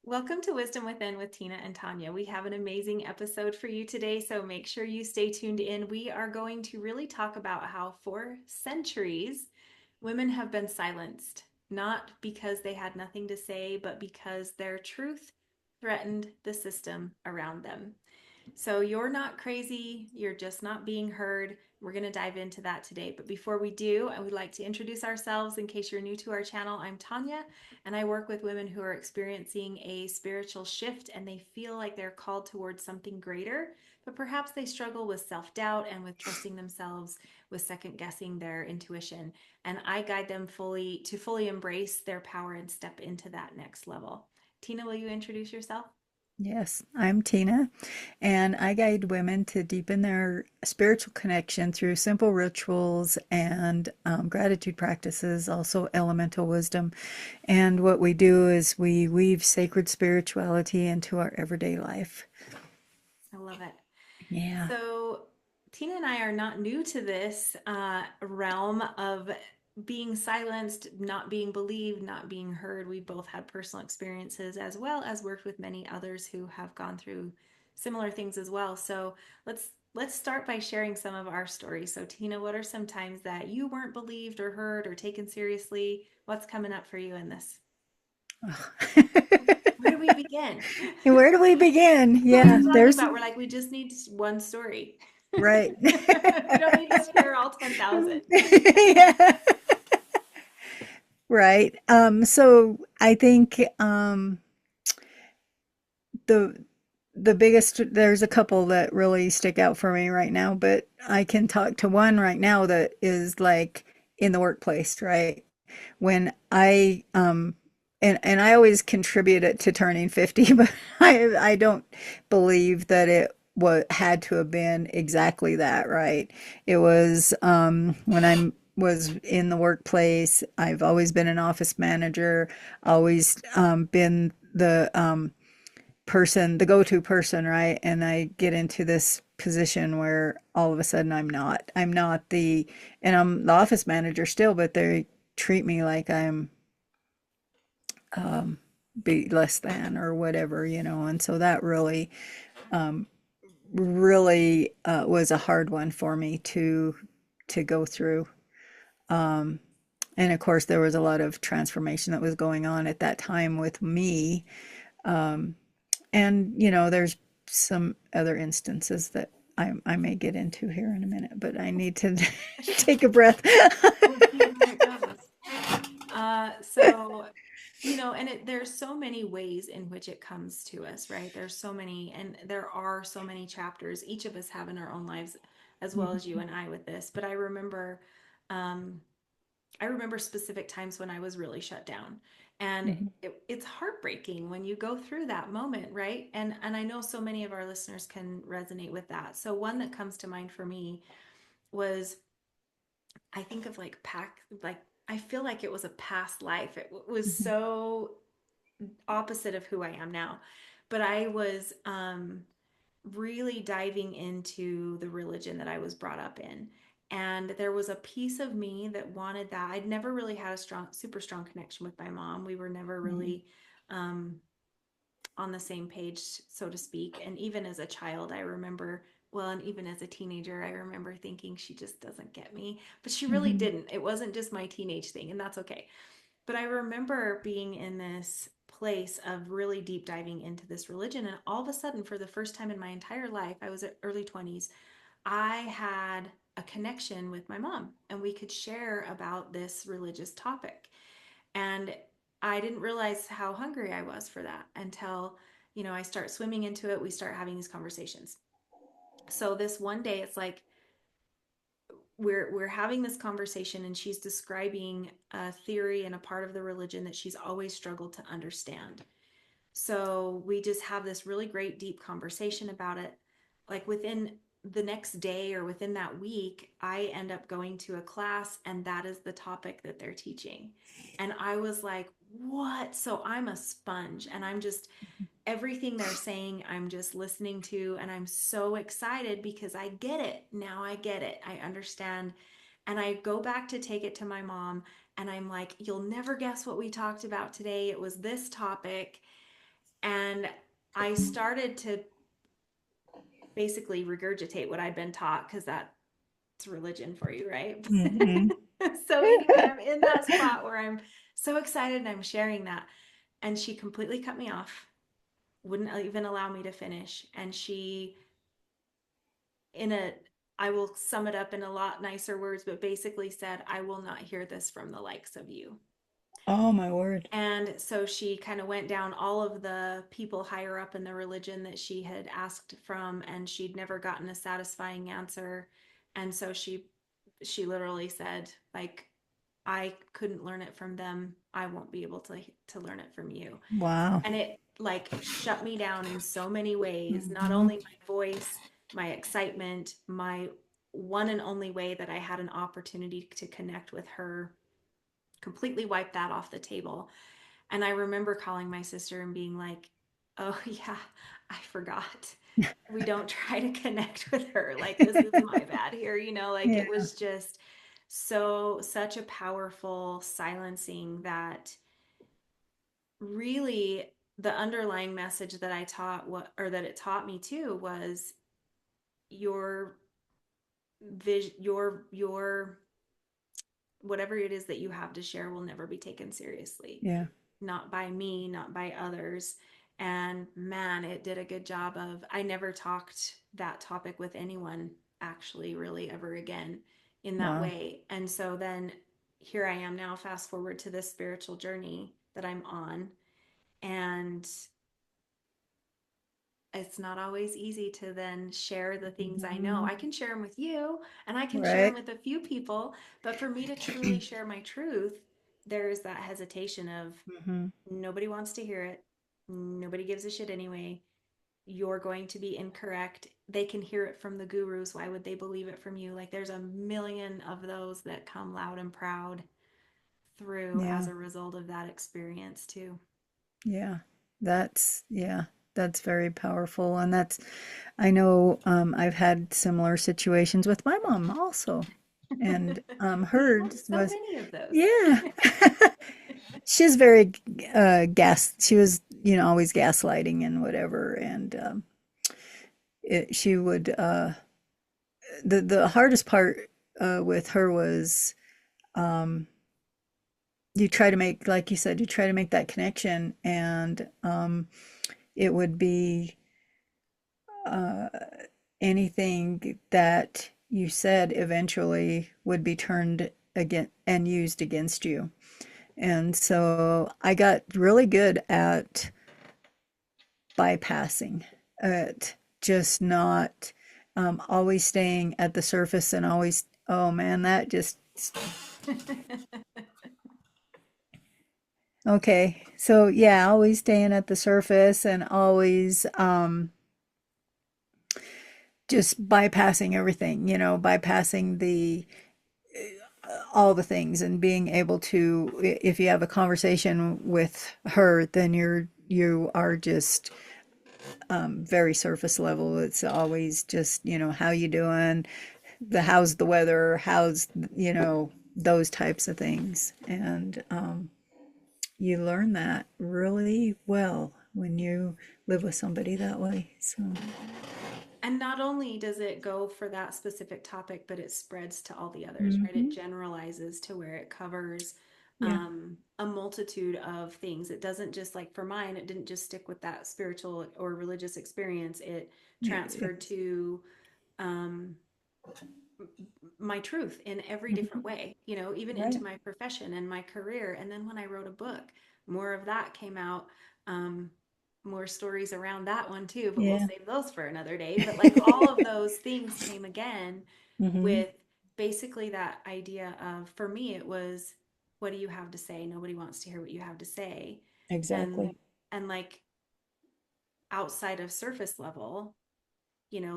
Welcome to Wisdom Within with Tina and Tonya. We have an amazing episode for you today, so make sure you stay tuned in. We are going to really talk about how for centuries women have been silenced, not because they had nothing to say, but because their truth threatened the system around them. So you're not crazy, you're just not being heard. We're going to dive into that today. But before we do, I would like to introduce ourselves in case you're new to our channel. I'm Tonya, and I work with women who are experiencing a spiritual shift and they feel like they're called towards something greater, but perhaps they struggle with self doubt and with trusting themselves, with second guessing their intuition. And I guide them fully embrace their power and step into that next level. Tina, will you introduce yourself? Yes, I'm Tina, and I guide women to deepen their spiritual connection through simple rituals and gratitude practices, also elemental wisdom. And what we do is we weave sacred spirituality into our everyday life. I love it. Yeah. So, Tina and I are not new to this realm of being silenced, not being believed, not being heard. We both had personal experiences as well as worked with many others who have gone through similar things as well. So, let's start by sharing some of our stories. So, Tina, what are some times that you weren't believed or heard or taken seriously? What's coming up for you in this? Where do we begin? Where do we begin? What we Yeah, were talking there's about. We're like, we just need one story. right. We don't need to share all 10,000. Yeah. Right. So I think the the biggest there's a couple that really stick out for me right now, but I can talk to one right now that is like in the workplace, right? When I always contribute it to turning 50, but I don't believe that it what had to have been exactly that, right? It was when I was in the workplace. I've always been an office manager, always been the go-to person, right? And I get into this position where all of a sudden I'm not and I'm the office manager still, but they treat me like I'm be less than or whatever, and so that really was a hard one for me to go through. And of course there was a lot of transformation that was going on at that time with me. And there's some other instances that I may get into here in a minute, but I need to take a breath. We'll see how it goes. So, and there's so many ways in which it comes to us, right? There's so many, and there are so many chapters each of us have in our own lives, as well as you and I with this. But um, I remember specific times when I was really shut down. And it's heartbreaking when you go through that moment, right? And I know so many of our listeners can resonate with that. So one that comes to mind for me was I think of like I feel like it was a past life. It was so opposite of who I am now. But I was really diving into the religion that I was brought up in. And there was a piece of me that wanted that. I'd never really had a super strong connection with my mom. We were never really um, on the same page, so to speak. And even as a child, I remember, well, and even as a teenager, I remember thinking she just doesn't get me. But she really didn't. It wasn't just my teenage thing, and that's okay. But I remember being in this place of really deep diving into this religion. And all of a sudden, for the first time in my entire life, I was at early 20s, I had a connection with my mom and we could share about this religious topic. And I didn't realize how hungry I was for that until, I start swimming into it. We start having these conversations. So this one day, it's like, we're having this conversation and she's describing a theory and a part of the religion that she's always struggled to understand. So we just have this really great deep conversation about it. Like within the next day or within that week, I end up going to a class and that is the topic that they're teaching. And I was like, what? So I'm a sponge and I'm just everything they're saying, I'm just listening to, and I'm so excited because I get it. Now I get it. I understand. And I go back to take it to my mom, and I'm like, you'll never guess what we talked about today. It was this topic. And I started to basically regurgitate what I'd been taught because that's religion for you, right? Hmm. So anyway, I'm in that spot where I'm so excited and I'm sharing that. And she completely cut me off, wouldn't even allow me to finish. And she, in a, I will sum it up in a lot nicer words, but basically said, I will not hear this from the likes of you. Oh my word. And so she kind of went down all of the people higher up in the religion that she had asked from, and she'd never gotten a satisfying answer. And so she literally said, like, I couldn't learn it from them. I won't be able to learn it from you. Wow. And it like shut me down in so many ways, not Hmm. only my voice, my excitement, my one and only way that I had an opportunity to connect with her completely wiped that off the table. And I remember calling my sister and being like, oh, yeah, I forgot. We don't try to connect with her. Like, this is my bad here. Like Yeah. it was just such a powerful silencing that really the underlying message that I taught what or that it taught me too was your your whatever it is that you have to share will never be taken seriously, Yeah. not by me, not by others. And man, it did a good job of, I never talked that topic with anyone actually really ever again in that Wow. way. And so then here I am now, fast forward to this spiritual journey that I'm on. And it's not always easy to then share the things I know. Hmm. I can share them with you and I can share them Right. with a few people, but for me to truly share my truth, there is that hesitation of Hmm. nobody wants to hear it. Nobody gives a shit anyway. You're going to be incorrect. They can hear it from the gurus. Why would they believe it from you? Like there's a million of those that come loud and proud through as Yeah. a result of that experience too. Yeah. Yeah, that's very powerful. And I know I've had similar situations with my mom also. And We have hers so was, many of those. yeah. She's very she was, always gaslighting and whatever. And she would, the hardest part with her was um, you try to make, like you said, you try to make that connection, and it would be uh, anything that you said eventually would be turned again and used against you. And so I got really good at bypassing, at just not always staying at the surface and always, oh man, that just, okay. So yeah, always staying at the surface and always just bypassing everything, bypassing the all the things and being able to, if you have a conversation with her, then you are just very surface level. It's always just, how you doing, how's the weather, how's, those types of things. And you learn that really well when you live with somebody that way. So, And not only does it go for that specific topic, but it spreads to all the others, right? It hmm, generalizes to where it covers yeah, a multitude of things. It doesn't just like for mine, it didn't just stick with that spiritual or religious experience. It transferred it's, to um, my truth in every different mhm, way, even into right, my profession and my career. And then when I wrote a book, more of that came out. Um, more stories around that one too, but we'll yeah. save those for another day. But like all of those things came again Hmm. with basically that idea of, for me, it was, what do you have to say? Nobody wants to hear what you have to say. And, Exactly. and like outside of surface level,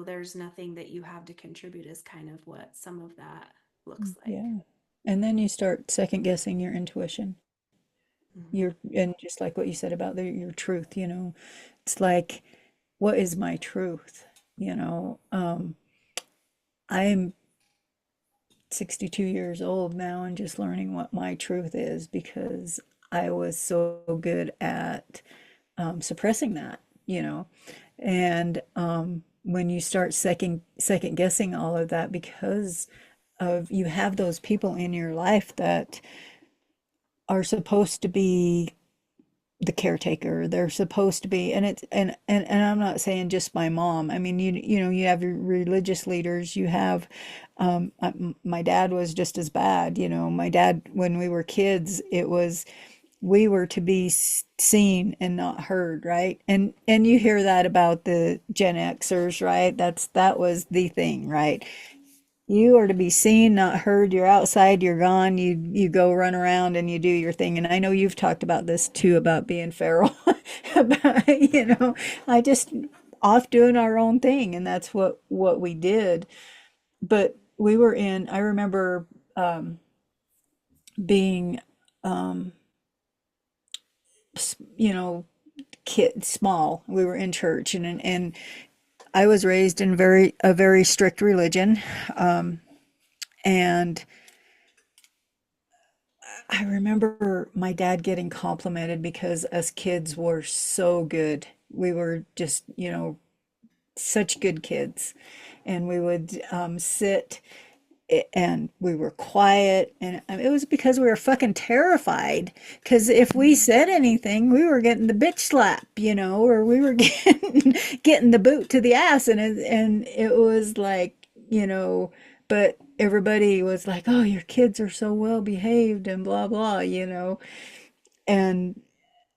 there's nothing that you have to contribute is kind of what some of that looks like. Yeah. And then you start second guessing your intuition. Mhm. And just like what you said about your truth, it's like, what is my truth? I'm 62 years old now and just learning what my truth is because I was so good at suppressing that, you know. And when you start second guessing all of that because of you have those people in your life that are supposed to be the caretaker. They're supposed to be, and it's and I'm not saying just my mom. I mean, you know, you have your religious leaders. You have, my dad was just as bad. You know, my dad when we were kids, it was we were to be seen and not heard, right? And you hear that about the Gen Xers, right? That was the thing, right? You are to be seen, not heard. You're outside, you're gone, you go run around and you do your thing. And I know you've talked about this too, about being feral. About, you know, I just off doing our own thing, and that's what we did. But we were in, I remember being you know, kid small. We were in church, and I was raised in very strict religion. And I remember my dad getting complimented because us kids were so good. We were just, you know, such good kids. And we would sit and we were quiet. And it was because we were fucking terrified. Because if we said anything, we were getting the bitch slap, you know, or we were getting the boot to the ass. And it was like, you know, but everybody was like, oh, your kids are so well behaved and blah, blah, you know. And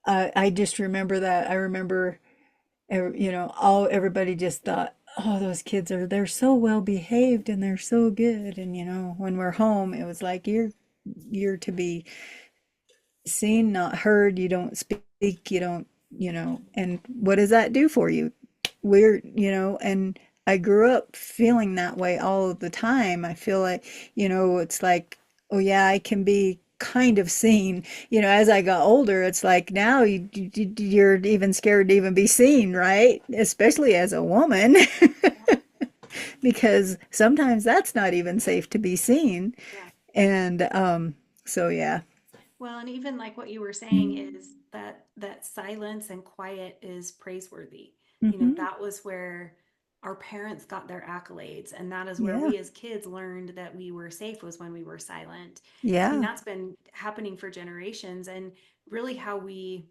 I just remember that. I remember, you know, all everybody just thought, oh, those kids they're so well behaved and they're so good. And, you know, when we're home, it was like, you're to be seen, not heard. You don't speak, you don't, you know, and what does that do for you? We're, you know, and I grew up feeling that way all of the time. I feel like, you know, it's like, oh yeah, I can be kind of seen. You know, as I got older, it's like now you're even scared to even be seen, right? Especially as a woman, because sometimes that's not even safe to be seen. Yeah. And so yeah. Well, and even like what you were saying is that silence and quiet is praiseworthy. You know, Hmm. that was where our parents got their accolades, and that is where Yeah. we as kids learned that we were safe was when we were silent. I mean, Yeah. that's been happening for generations, and really how we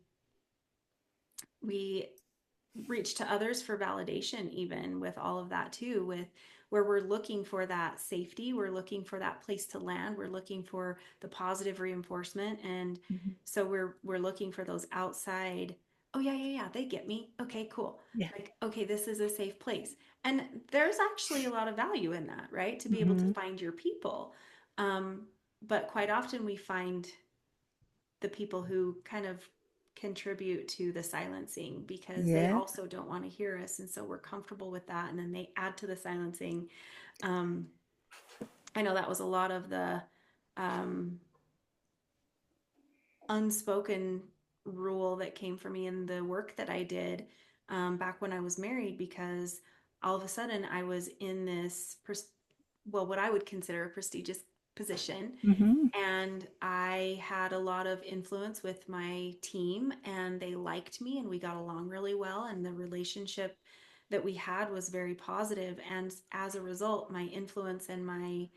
reach to others for validation, even with all of that too, with where we're looking for that safety, we're looking for that place to land, we're looking for the positive reinforcement. And Mhm. so we're looking for those outside, oh yeah, yeah, yeah, they get me, okay, cool, Yeah. like okay, this is a safe place. And there's actually a lot of value in that, right, to be able to Hmm. find your people. um, but quite often we find the people who kind of contribute to the silencing because they Yeah. also don't want to hear us, and so we're comfortable with that, and then they add to the silencing. um, I know that was a lot of the um, unspoken rule that came for me in the work that I did back when I was married, because all of a sudden I was in this well, what I would consider a prestigious position, Hmm. and I had a lot of influence with my team, and they liked me and we got along really well, and the relationship that we had was very positive. And as a result, my influence and my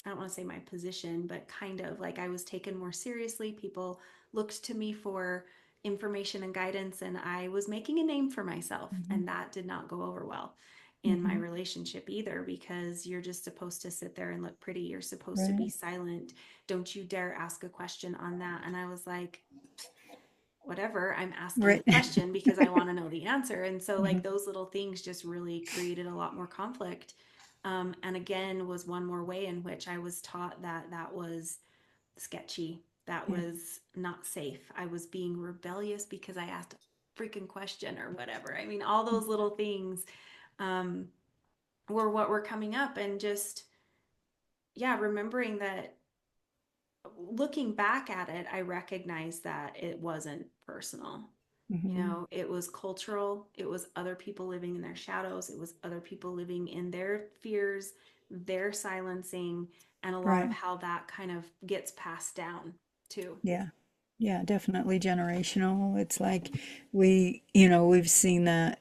I don't want to say my position, but kind of like I was taken more seriously. People looked to me for information and guidance, and I was making a name for myself, Hmm. and that did not go over well in my Hmm. relationship either, because you're just supposed to sit there and look pretty, you're supposed to be Right. silent, don't you dare ask a question on that. And I was like, whatever, I'm asking the Right. question because I want to know the answer. And so like Hmm. those little things just really created a lot more conflict. And again, was one more way in which I was taught that that was sketchy, that Yeah. was not safe, I was being rebellious because I asked a freaking question or whatever. I mean, all those little things um, were what were coming up. And just, yeah, remembering that, looking back at it, I recognize that it wasn't personal. You Hmm. know, it was cultural, it was other people living in their shadows, it was other people living in their fears, their silencing, and a lot of Right. how that kind of gets passed down too. Yeah. Yeah, definitely generational. It's like we've seen that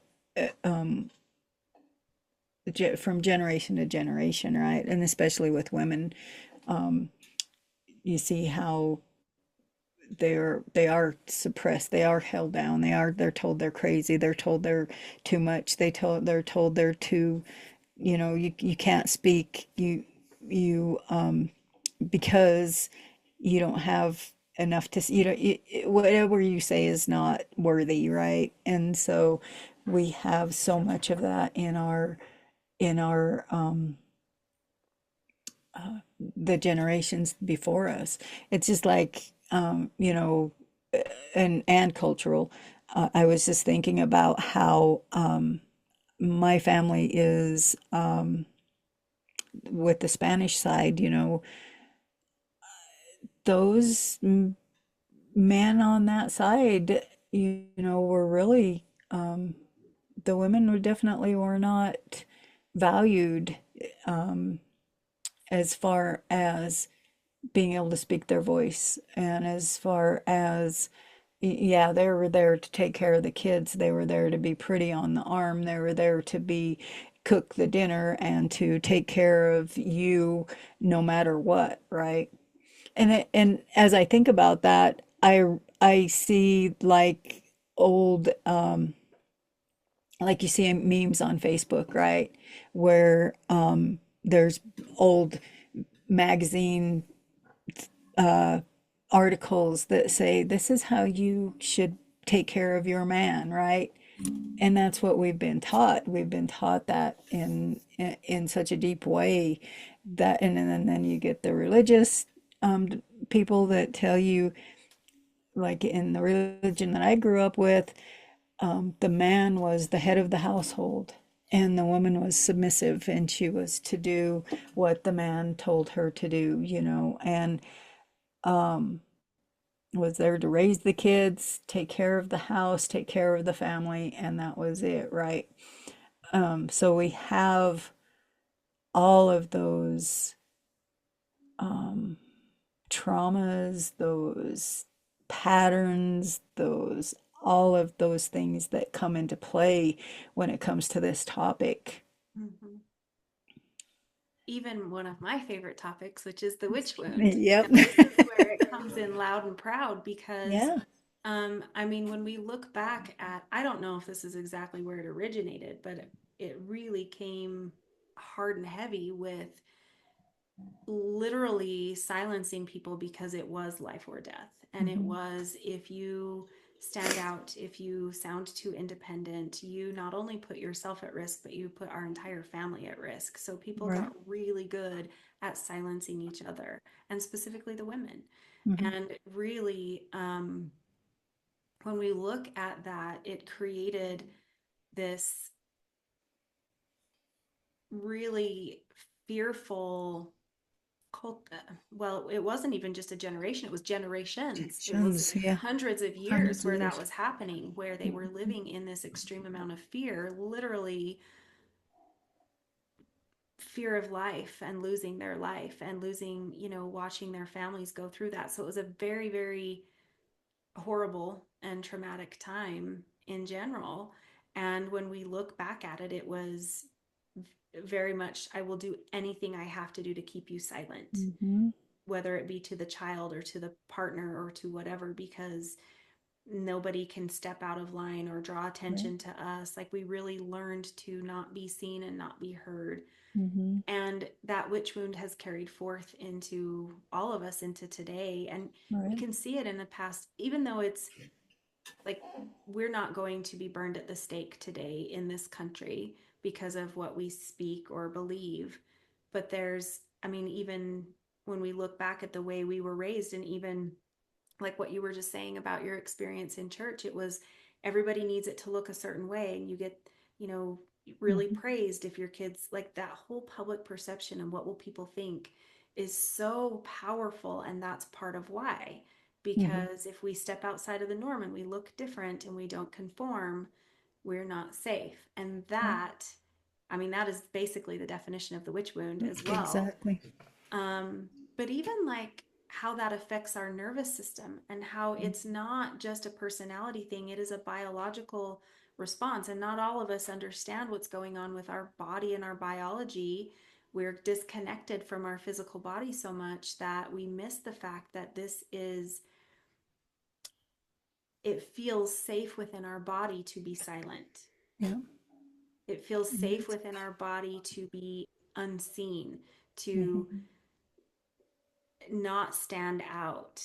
from generation to generation, right? And especially with women, you see how they are suppressed, they are held down, they're told they're crazy, they're told they're too much, they're told they're too, you can't speak, you because you don't have enough to, whatever you say is not worthy, right? And so we have so much of that in our the generations before us. It's just like, and cultural. I was just thinking about how my family is with the Spanish side, those men on that side, were really, the women were definitely were not valued as far as being able to speak their voice, and as far as, yeah, they were there to take care of the kids, they were there to be pretty on the arm, they were there to be cook the dinner and to take care of you no matter what, right? And as I think about that, I see like old, like you see memes on Facebook, right? Where there's old magazine articles that say this is how you should take care of your man, right? And that's what we've been taught. We've been taught that in such a deep way that, and then you get the religious people that tell you, like in the religion that I grew up with, the man was the head of the household and the woman was submissive and she was to do what the man told her to do, and was there to raise the kids, take care of the house, take care of the family, and that was it, right? So we have all of those traumas, those patterns, those all of those things that come into play when it comes to this topic. Mhm. Even one of my favorite topics, which is the witch wound. Yep. And this is where it comes in loud and proud because, Yeah. I mean, when we look back at, I don't know if this is exactly where it originated, but it really came hard and heavy with literally silencing people because it was life or death. And it Hmm. was, if you stand out, if you sound too independent, you not only put yourself at risk, but you put our entire family at risk. So people Right. got really good at silencing each other, and specifically the women. Hmm. And really, when we look at that, it created this really fearful cult. Well, it wasn't even just a generation, it was generations, it was Generations, yeah. hundreds of Hundreds years of where that years. was happening, where they were living in this extreme amount of fear, literally fear of life and losing their life and losing, watching their families go through that. So it was a very, very horrible and traumatic time in general. And when we look back at it, it was very much, I will do anything I have to do to keep you silent, Hmm. whether it be to the child or to the partner or to whatever, because nobody can step out of line or draw Right. attention to us. Like, we really learned to not be seen and not be heard. Hmm. And that witch wound has carried forth into all of us into today. And we Right. can see it in the past, even though it's like we're not going to be burned at the stake today in this country because of what we speak or believe. But there's, I mean, even when we look back at the way we were raised, and even like what you were just saying about your experience in church, it was everybody needs it to look a certain way, and you get, you know, really Hmm. praised if your kids, like that whole public perception and what will people think is so powerful. And that's part of why, Hmm. because if we step outside of the norm and we look different and we don't conform, we're not safe. And Right. that, I mean, that is basically the definition of the witch wound as well. Exactly. um but even like, how that affects our nervous system and how it's not just a personality thing, it is a biological response. And not all of us understand what's going on with our body and our biology. We're disconnected from our physical body so much that we miss the fact that it feels safe within our body to be silent. Yeah. It feels It safe is. within our body to be unseen, to Hmm. not stand out.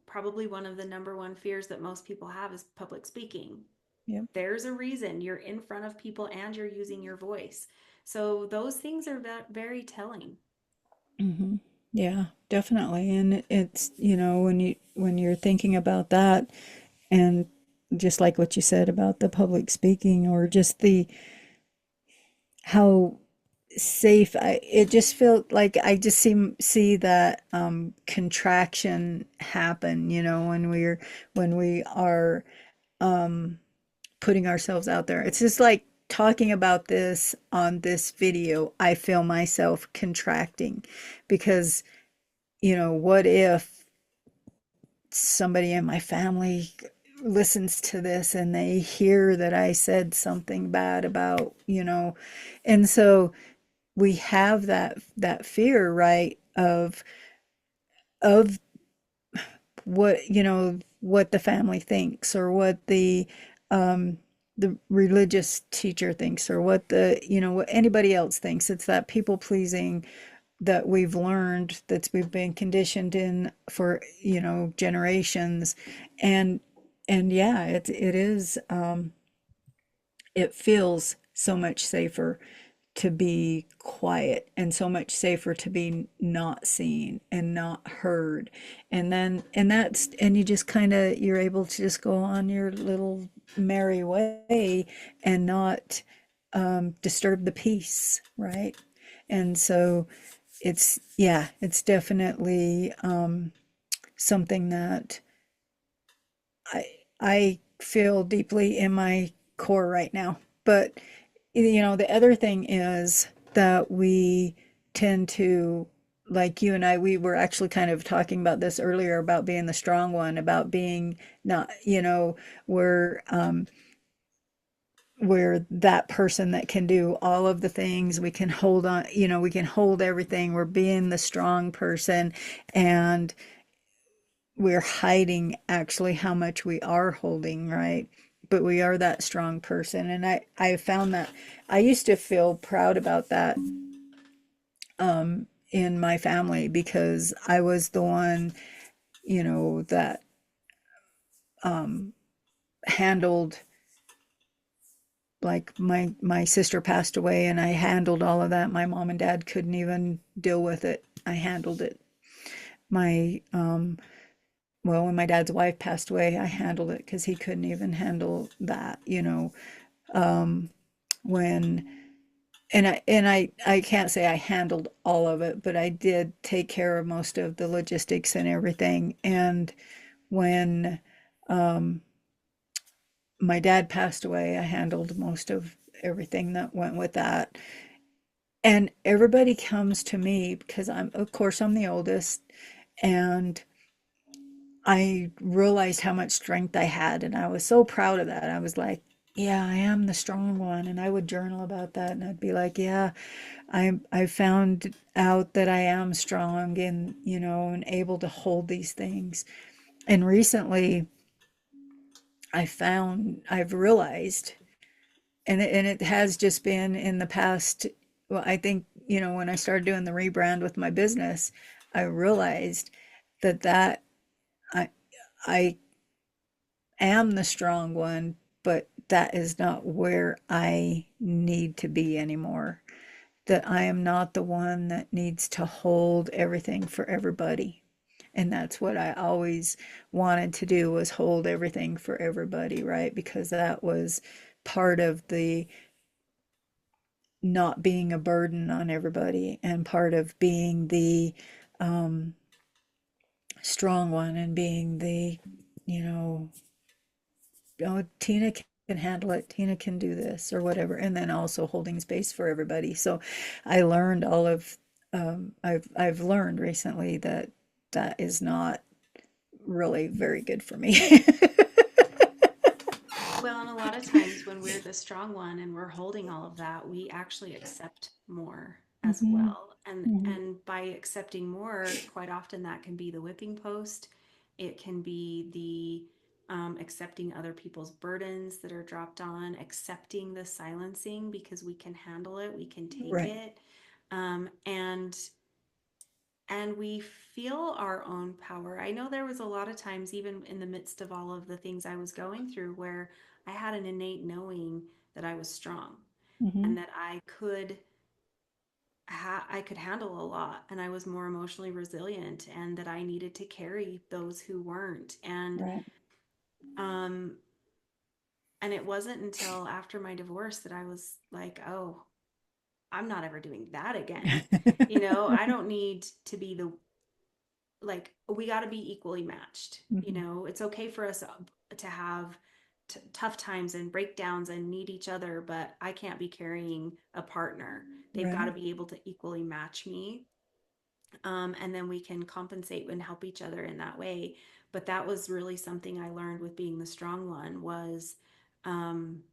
Probably one of the number one fears that most people have is public speaking. Yep. There's a reason you're in front of people and you're using your voice. So those things are very telling. Hmm. Yeah, definitely. And it's, when you're thinking about that, and just like what you said about the public speaking, or just the how safe it just felt like I just see that contraction happen, when we are putting ourselves out there. It's just like talking about this on this video, I feel myself contracting because, what if somebody in my family listens to this and they hear that I said something bad about, and so we have that fear, right, of what, what the family thinks, or what the religious teacher thinks, or what what anybody else thinks. It's that people pleasing that we've learned, we've been conditioned in for, generations. And yeah, it is, it feels so much safer to be quiet, and so much safer to be not seen and not heard. And you just kind of, you're able to just go on your little merry way and not disturb the peace, right? And so yeah, it's definitely something that I I feel deeply in my core right now. But the other thing is that we tend to, like you and I, we were actually kind of talking about this earlier, about being the strong one, about being not, we're we're that person that can do all of the things. We can hold on, we can hold everything. We're being the strong person, and we're hiding actually how much we are holding, right? But we are that strong person. And I found that I used to feel proud about that in my family, because I was the one, that handled, like, my sister passed away, and I handled all of that. My mom and dad couldn't even deal with it. I handled it. My well, when my dad's wife passed away, I handled it because he couldn't even handle that, when and I can't say I handled all of it, but I did take care of most of the logistics and everything. And when my dad passed away, I handled most of everything that went with that. And everybody comes to me because of course, I'm the oldest, and I realized how much strength I had, and I was so proud of that. I was like, yeah, I am the strong one. And I would journal about that, and I'd be like, yeah, I found out that I am strong, and and able to hold these things. And recently I've realized, and it has just been in the past, well, I think, when I started doing the rebrand with my business, I realized that I I am the strong one, but that is not where I need to be anymore. That I am not the one that needs to hold everything for everybody. And that's what I always wanted to do, was hold everything for everybody, right? Because that was part of the not being a burden on everybody, and part of being the um, strong one, and being the, you know, oh, Tina can handle it. Tina can do this, or whatever. And then also holding space for everybody. So I learned all of, I've learned recently that that is not really very good for me. Well, and a lot of times when we're the strong one and we're holding all of that, we actually accept more as Hmm. well. And Hmm. and by accepting more, quite often that can be the whipping post. It can be the accepting other people's burdens that are dropped on, accepting the silencing because we can handle it, we can take Right. it, um, and and we feel our own power. I know there was a lot of times, even in the midst of all of the things I was going through, where I had an innate knowing that I was strong Hmm. and that I could handle a lot, and I was more emotionally resilient, and that I needed to carry those who weren't. Right. Um, and it wasn't until after my divorce that I was like, oh, I'm not ever doing that again. I don't need to be the like we got to be equally matched. Hmm. It's okay for us to have tough times and breakdowns and need each other, but I can't be carrying a partner. They've got to Right. be able to equally match me, and then we can compensate and help each other in that way. But that was really something I learned with being the strong one was, um,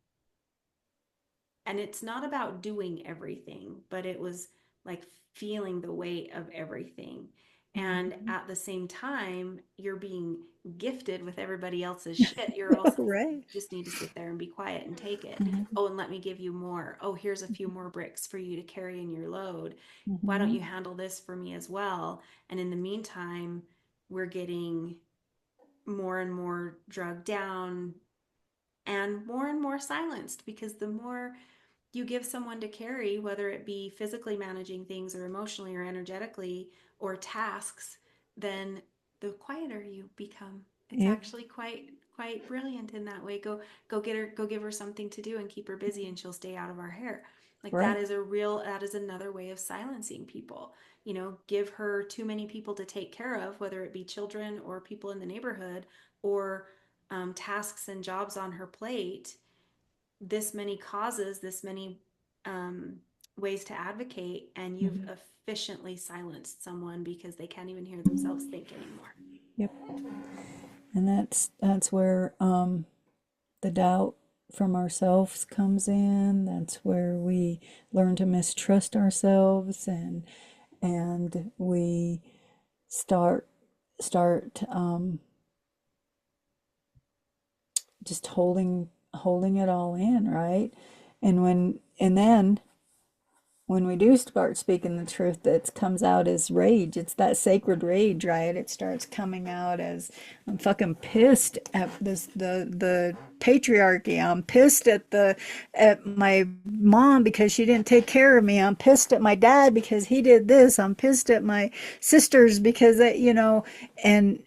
and it's not about doing everything, but it was like feeling the weight of everything. And Hmm. at the same time, you're being gifted with everybody else's shit. You're also like, Right. you just need to sit there and be quiet and take it. Hmm. Oh, and let me give you more. Oh, here's a few more bricks for you to carry in your load. Why don't Hmm. you handle this for me as well? And in the meantime, we're getting more and more drugged down and more silenced because the more you give someone to carry, whether it be physically managing things or emotionally or energetically or tasks, then the quieter you become. It's Yep. actually quite brilliant in that way. Go get her, go give her something to do and keep her busy, and she'll stay out of our hair. Like Right. that is another way of silencing people. Give her too many people to take care of, whether it be children or people in the neighborhood or tasks and jobs on her plate, this many causes, this many um, ways to advocate, and you've Hmm. efficiently silenced someone because they can't even hear themselves think anymore. Yep. And that's where the doubt from ourselves comes in. That's where we learn to mistrust ourselves, and we start start just holding it all in, right? And then when we do start speaking the truth, that comes out as rage. It's that sacred rage, right? It starts coming out as, I'm fucking pissed at the patriarchy. I'm pissed at my mom because she didn't take care of me. I'm pissed at my dad because he did this. I'm pissed at my sisters because and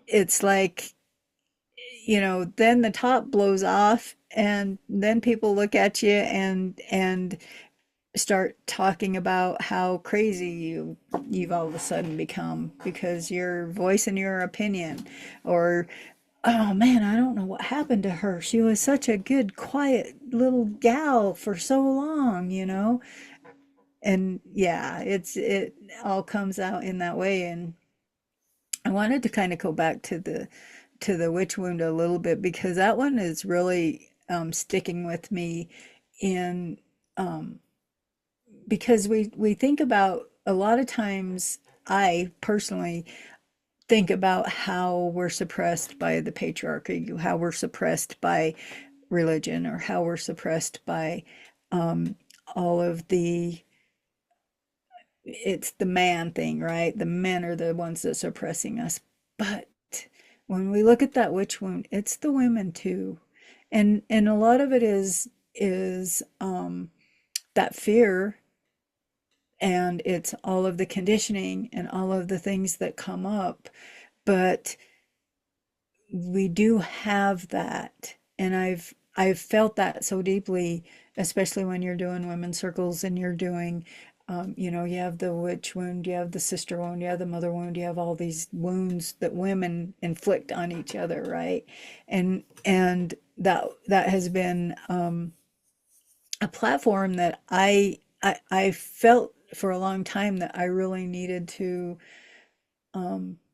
it's like, then the top blows off, and then people look at you and start talking about how crazy you've all of a sudden become because you're voicing your opinion, or, oh man, I don't know what happened to her, she was such a good quiet little gal for so long. And yeah, it all comes out in that way. And I wanted to kind of go back to the witch wound a little bit because that one is really sticking with me in, um, because we think about a lot of times. I personally think about how we're suppressed by the patriarchy, how we're suppressed by religion, or how we're suppressed by all of the, it's the man thing, right? The men are the ones that's oppressing us. But when we look at that witch wound, it's the women too. And a lot of it is that fear, and it's all of the conditioning and all of the things that come up. But we do have that. And I've felt that so deeply, especially when you're doing women's circles and you're doing, you have the witch wound, you have the sister wound, you have the mother wound, you have all these wounds that women inflict on each other, right? And that has been a platform that I felt for a long time that I really needed to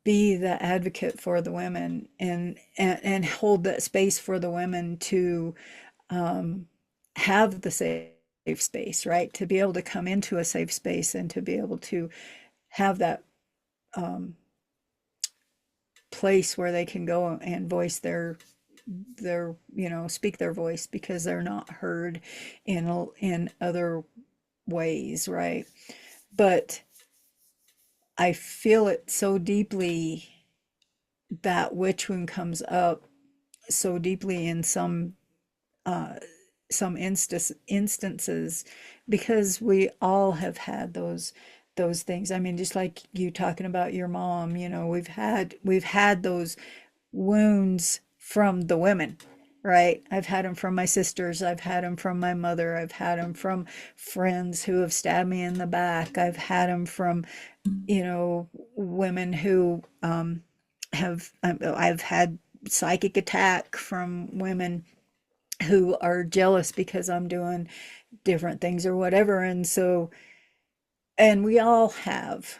be the advocate for the women, and hold that space for the women to have the safe space, right? To be able to come into a safe space and to be able to have that place where they can go and voice their speak their voice because they're not heard in other ways, right? But I feel it so deeply, that witch wound comes up so deeply in uh, some instances, because we all have had those things. I mean, just like you talking about your mom, we've had those wounds from the women, right? I've had them from my sisters, I've had them from my mother, I've had them from friends who have stabbed me in the back, I've had them from women who I've had psychic attack from women who are jealous because I'm doing different things or whatever. And so, and we all have,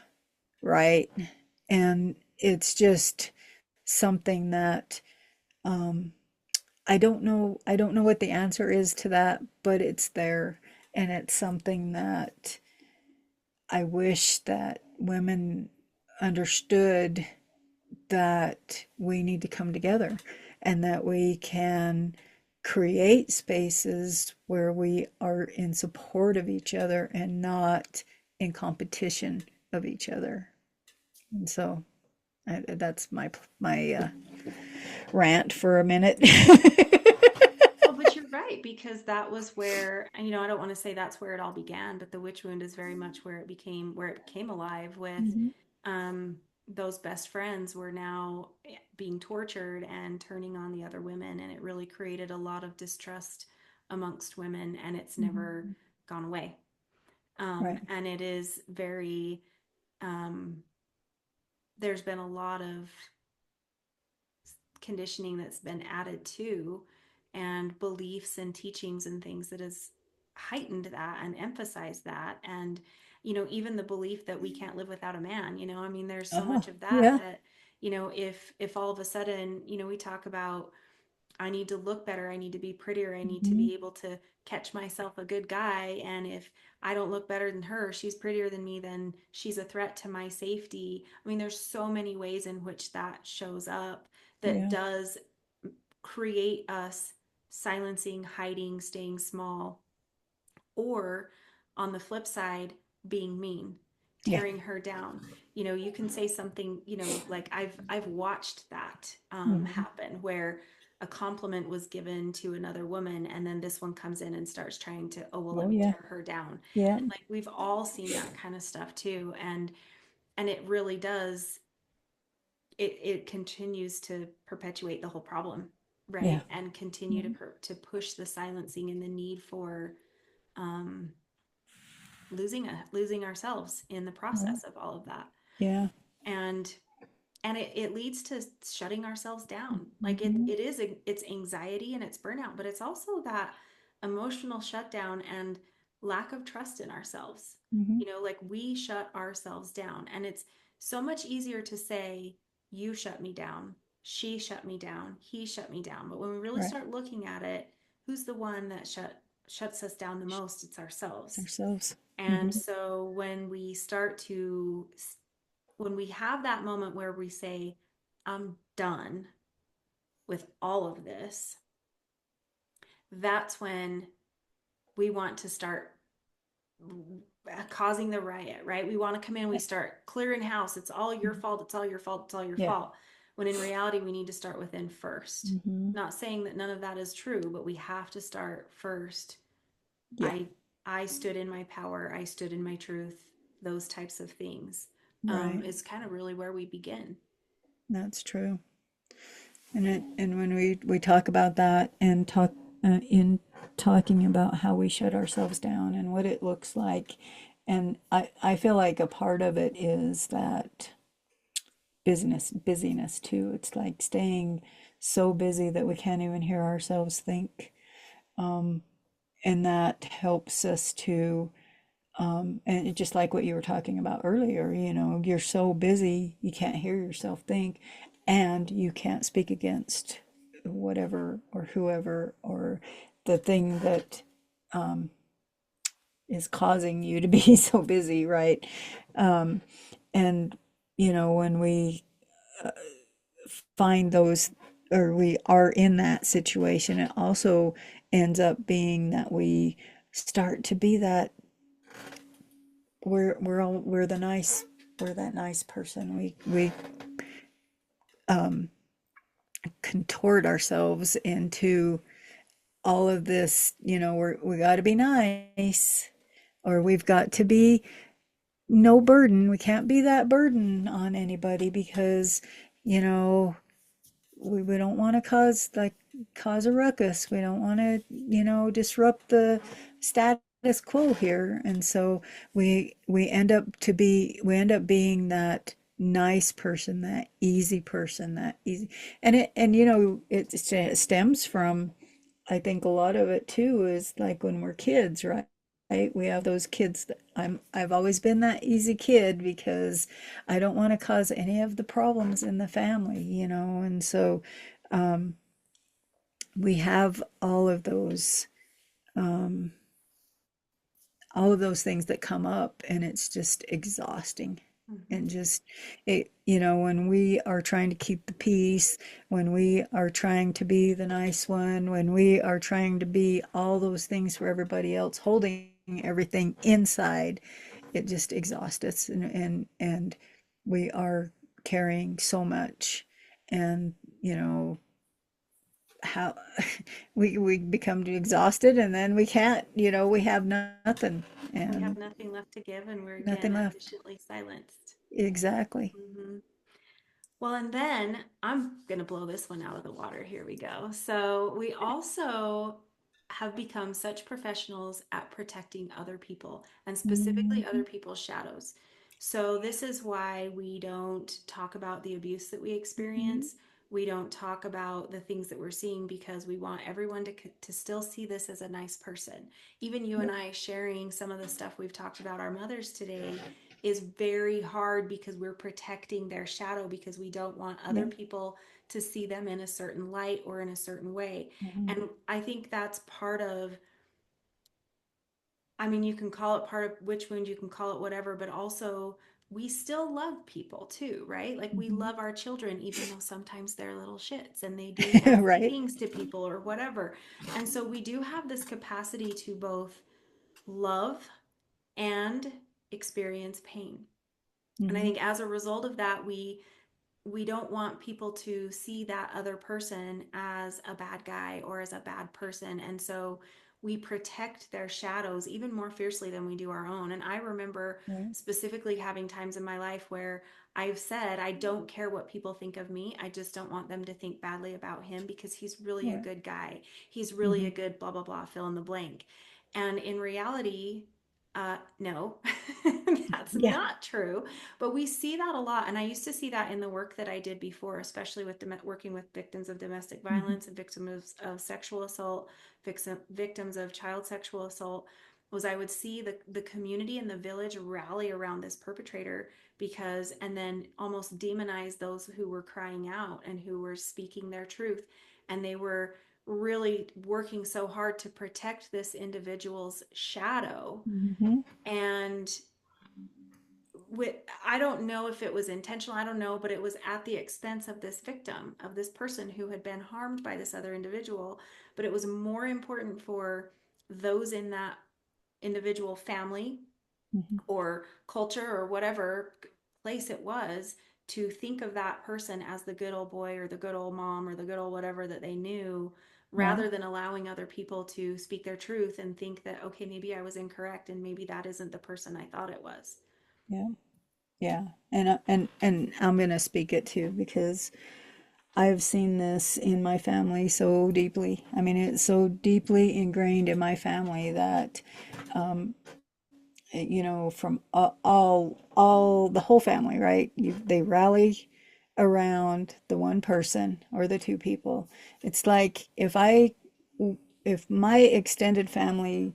right? And it's just something that I don't know what the answer is to that, but it's there. And it's something that I wish that women understood, that we need to come together and that we can create spaces where we are in support of each other and not in competition of each other. And so that's my rant for a minute. Well, but you're right, because that was where, and, I don't want to say that's where it all began, but the witch wound is very much where it became alive with Mhm. um, those best friends were now being tortured and turning on the other women. And it really created a lot of distrust amongst women, and it's Mhm. never gone away. Right. And it is very, um, there's been a lot of conditioning that's been added to, and beliefs and teachings and things that has heightened that and emphasized that. And even the belief that we can't live without a man. I mean, there's so Oh, much of that yeah. that if all of a sudden we talk about, I need to look better. I need to be prettier. I need to Mhm. be able to catch myself a good guy. And if I don't look better than her, she's prettier than me, then she's a threat to my safety. I mean, there's so many ways in which that shows up that Yeah. does create us silencing, hiding, staying small, or on the flip side, being mean, Yeah. tearing her down. You can say something, like I've watched that Mhm. happen, where a compliment was given to another woman, and then this one comes in and starts trying to, oh well, let Oh, me yeah. tear her down. Yeah. And like, we've all seen that kind of stuff too. And it really does, it continues to perpetuate the whole problem, Yeah. right? And continue Yeah. to push the silencing and the need for um losing ourselves in the Yeah. process of all of that. Yeah. and and it leads to shutting ourselves down. Like, Mhm. it's anxiety and it's burnout, but it's also that emotional shutdown and lack of trust in ourselves. Mhm. Like, we shut ourselves down, and it's so much easier to say, you shut me down, she shut me down, he shut me down. But when we really Right. start looking at it, who's the one that shuts us down the most? It's It's ourselves. ourselves. And Mhm. so when we have that moment where we say, I'm done with all of this, that's when we want to start causing the riot, right? We want to come in, we start clearing house. It's all your Mhm. fault. It's all your fault. It's all your Yeah. fault. When in reality, we need to start within first. Mhm. Not saying that none of that is true, but we have to start first. Yeah. I stood in my power. I stood in my truth. Those types of things Right. is kind of really where we begin. That's true. And when we talk about that and talk in talking about how we shut ourselves down and what it looks like, and I feel like a part of it is that busyness too. It's like staying so busy that we can't even hear ourselves think, and that helps us to And just like what you were talking about earlier, you're so busy, you can't hear yourself think, and you can't speak against whatever or whoever or the thing that is causing you to be so busy, right? Um, and, when we find those or we are in that situation, it also ends up being that we start to be that we're the nice we're that nice person. We contort ourselves into all of this, we got to be nice, or we've got to be no burden. We can't be that burden on anybody because, you know, we don't want to cause a ruckus. We don't want to, disrupt the status quo here. And so we end up being that nice person, that easy person, that easy. And it stems from, I think a lot of it too is like when we're kids, right? Right? We have those kids that I've always been that easy kid because I don't want to cause any of the problems in the family, and so we have all of those things that come up, and it's just exhausting. Mhm. And just it, when we are trying to keep the peace, when we are trying to be the nice one, when we are trying to be all those things for everybody else, holding everything inside, it just exhausts us, and we are carrying so much. And how we become exhausted, and then we can't, we have nothing, We have and nothing left to give, and we're again nothing left. efficiently silenced. Exactly. Hmm. Well, and then I'm going to blow this one out of the water. Here we go. So, we also have become such professionals at protecting other people and specifically other Mhm. people's shadows. So, this is why we don't talk about the abuse that we Mhm. experience. We don't talk about the things that we're seeing because we want everyone to still see this as a nice person. Even you and Yep. I sharing some of the stuff we've talked about our mothers today is very hard because we're protecting their shadow because we don't want other Yep. people to see them in a certain light or in a certain way. Mhm. And I think that's part of, I mean, you can call it part of witch wound, you can call it whatever, but also we still love people too, right? Like we Mhm. love our children, even though sometimes they're little shits and they do nasty Right. things to people or whatever. And so we do have this capacity to both love and experience pain. And I Mhm. think as a result of that, we don't want people to see that other person as a bad guy or as a bad person. And so we protect their shadows even more fiercely than we do our own. And I remember Right. specifically having times in my life where I've said, I don't care what people think of me. I just don't want them to think badly about him because he's really a Right. good guy. He's really a Mhm. good blah, blah, blah, fill in the blank. And in reality, no, that's Yeah. not true. But we see that a lot. And I used to see that in the work that I did before, especially with working with victims of domestic Mhm. violence and victims of sexual assault, victims of child sexual assault, was I would see the community and the village rally around this perpetrator because, and then almost demonize those who were crying out and who were speaking their truth. And they were really working so hard to protect this individual's shadow. Mhm. And with, I don't know if it was intentional, I don't know, but it was at the expense of this victim, of this person who had been harmed by this other individual. But it was more important for those in that individual family Mhm. or culture or whatever place it was to think of that person as the good old boy or the good old mom or the good old whatever that they knew, Yeah. rather than allowing other people to speak their truth and think that, okay, maybe I was incorrect and maybe that isn't the person I thought it was. Yeah. Yeah. And I'm gonna speak it too because I've seen this in my family so deeply. I mean, it's so deeply ingrained in my family that from all the whole family, right? They rally around the one person or the two people. It's like if my extended family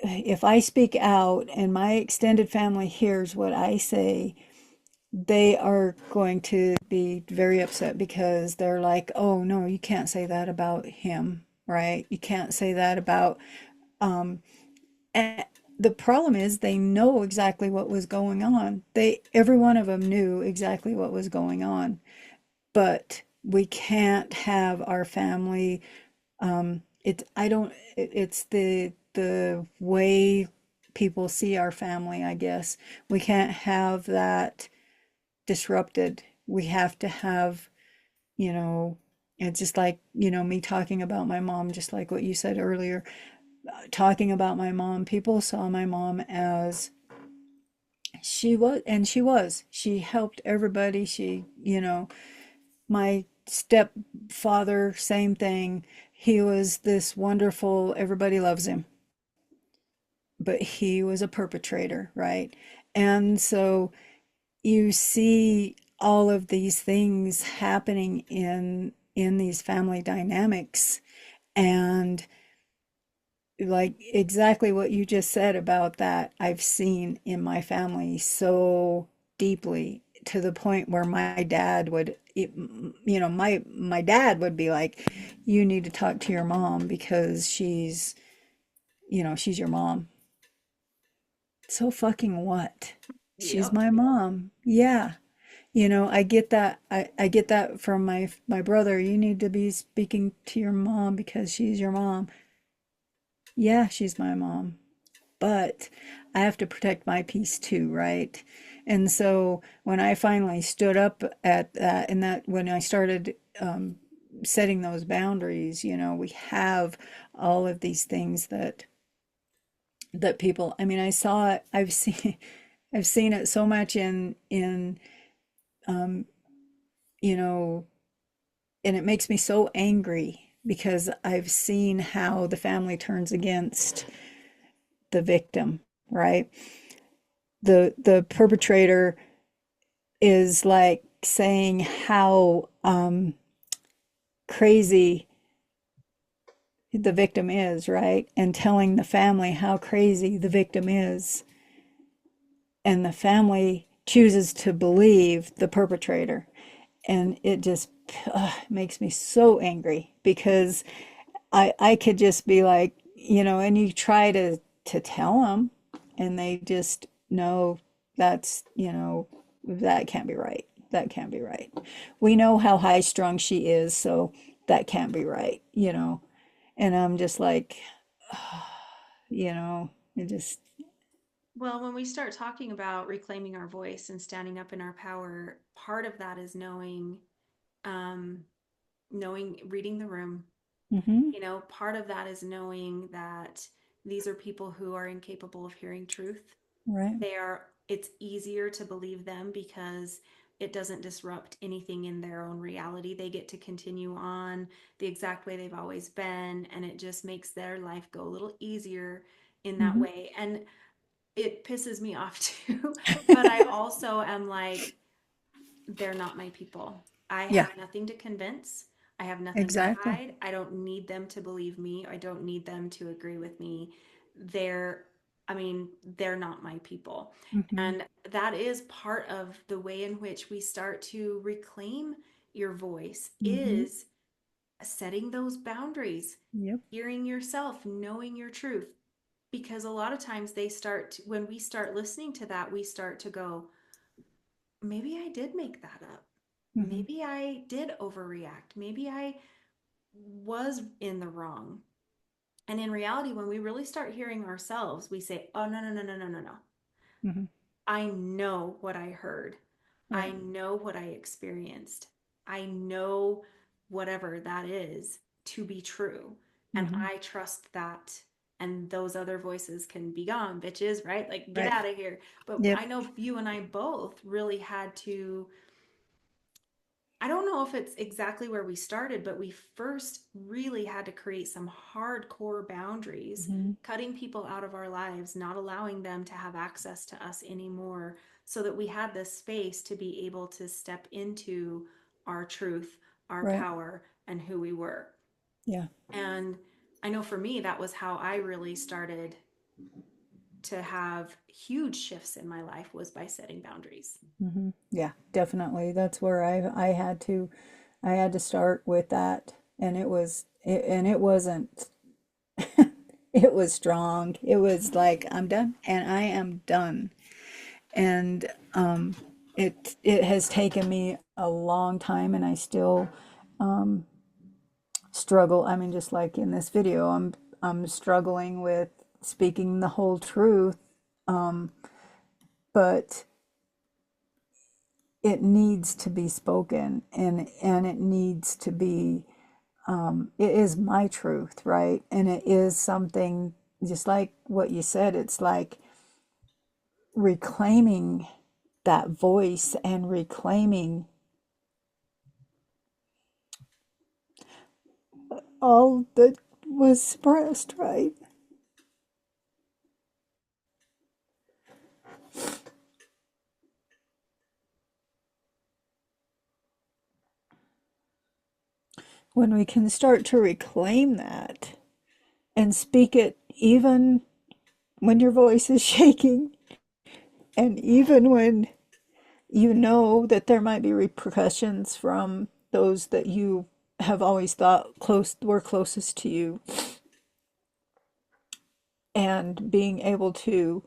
if I speak out and my extended family hears what I say, they are going to be very upset because they're like, oh no, you can't say that about him, right? You can't say that about, and the problem is they know exactly what was going on. Every one of them knew exactly what was going on, but we can't have our family, I don't, it's the way people see our family, I guess. We can't have that disrupted. We have to have, you know, it's just like, me talking about my mom, just like what you said earlier, talking about my mom. People saw my mom as she helped everybody. My stepfather, same thing. He was this wonderful, everybody loves him, but he was a perpetrator, right? And so you see all of these things happening in these family dynamics, and like exactly what you just said about that, I've seen in my family so deeply, to the point where my dad would my dad would be like, you need to talk to your mom because she's your mom. So fucking what? She's Yep. my mom. Yeah. I get that. I get that from my brother. You need to be speaking to your mom because she's your mom. Yeah, she's my mom. But I have to protect my peace too, right? And so when I finally stood up at that, and that when I started setting those boundaries, we have all of these things that people. I mean, I saw it. I've seen it so much in um, you know, and it makes me so angry because I've seen how the family turns against the victim, right? The perpetrator is like saying how crazy the victim is, right? And telling the family how crazy the victim is. And the family chooses to believe the perpetrator. And it just makes me so angry because I could just be like, and you try to tell them, and they just know that's, that can't be right. That can't be right. We know how high strung she is, so that can't be right. And I'm just like, it just, Well, when we start talking about reclaiming our voice and standing up in our power, part of that is um, reading the room. mm-hmm, Part of that is knowing that these are people who are incapable of hearing truth. right. It's easier to believe them because it doesn't disrupt anything in their own reality. They get to continue on the exact way they've always been, and it just makes their life go a little easier in that Mm-hmm, way. And it pisses me off too. But I also am like, they're not my people. I yeah, have nothing to convince. I have nothing to exactly. hide. I don't need them to believe me. I don't need them to agree with me. They're, I mean, they're not my people. Mm-hmm, And that is part of the way in which we start to reclaim your voice mm-hmm, is setting those boundaries, yep, hearing yourself, knowing your truth. Because a lot of times when we start listening to that, we start to go, maybe I did make that up. mm-hmm, Maybe I did overreact. Maybe I was in the wrong. And in reality, when we really start hearing ourselves, we say, oh, no, no, no, no, no, no, no. mm-hmm, I know what I heard. I right. know what I experienced. I know whatever that is to be true. And Mm-hmm, I trust that. And those other voices can be gone, bitches, right? Like, get right. out of here. But Yep. I know you and I both really had to. I don't know if it's exactly where we started, but we first really had to create some hardcore boundaries, Mm-hmm, cutting people out of our lives, not allowing them to have access to us anymore, so that we had this space to be able to step into our truth, our right. power, and who we were. Yeah. And I know for me, that was how I really started. to have huge shifts in my life was by setting boundaries. Yeah, definitely. That's where I had to start with that, and it wasn't it was strong. It was like I'm done, and I am done. And it has taken me a long time, and I still struggle. I mean, just like in this video, I'm struggling with speaking the whole truth, but it needs to be spoken, and it needs to be it is my truth, right? And it is something just like what you said. It's like reclaiming that voice and reclaiming all that was suppressed, right? When we can start to reclaim that and speak it even when your voice is shaking, and even when you know that there might be repercussions from those that you have always thought were closest to you, and being able to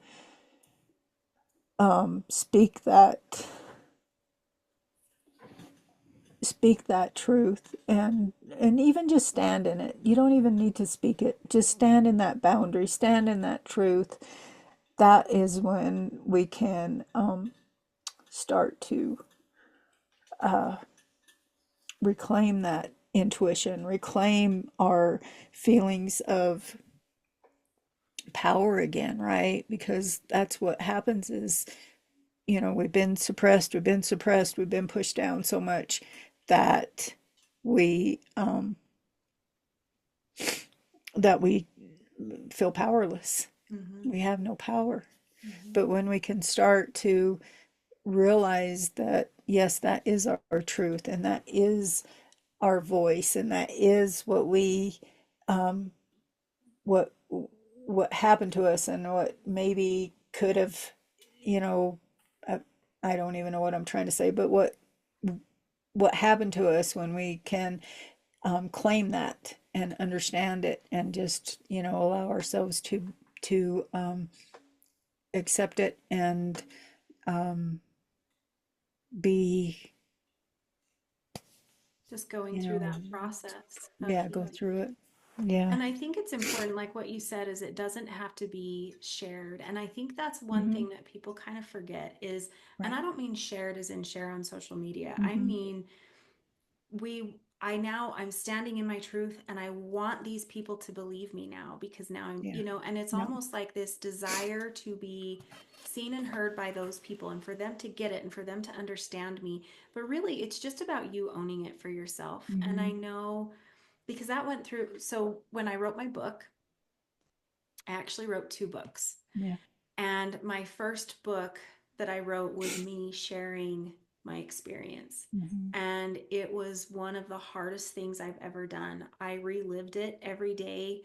speak that truth, and even just stand in it. You don't even need to speak it, just stand in that boundary, stand in that truth. That is when we can start to reclaim that intuition, reclaim our feelings of power again, right? Because that's what happens is, we've been suppressed, we've been pushed down so much that we that we feel powerless. Mm-hmm. We have no power. Mm-hmm. But when we can start to realize that, yes, that is our truth, and that is our voice, and that is what what happened to us, and what maybe could have, you know, I, I don't even know what I'm trying to say, but what happened to us, when we can claim that and understand it, and just allow ourselves to accept it, and be Just going you through know that process of yeah, go healing. through it. Yeah. And I think it's important, like what you said, is it doesn't have to be shared. And I think that's one Mm-hmm. thing that people kind of forget is, and I Right. don't mean shared as in share on social media. I Mm-hmm. mean, I'm standing in my truth and I want these people to believe me now because now Yeah. and it's No. almost like this desire to be seen and heard by those people and for them to get it and for them to understand me. But really, it's just about you owning it for yourself. And Mm-hmm. I know because that went through. So when I wrote my book, I actually wrote two books. Yeah. And my first book that I wrote was me sharing my experience. Mm-hmm. And it was one of the hardest things I've ever done. I relived it every day.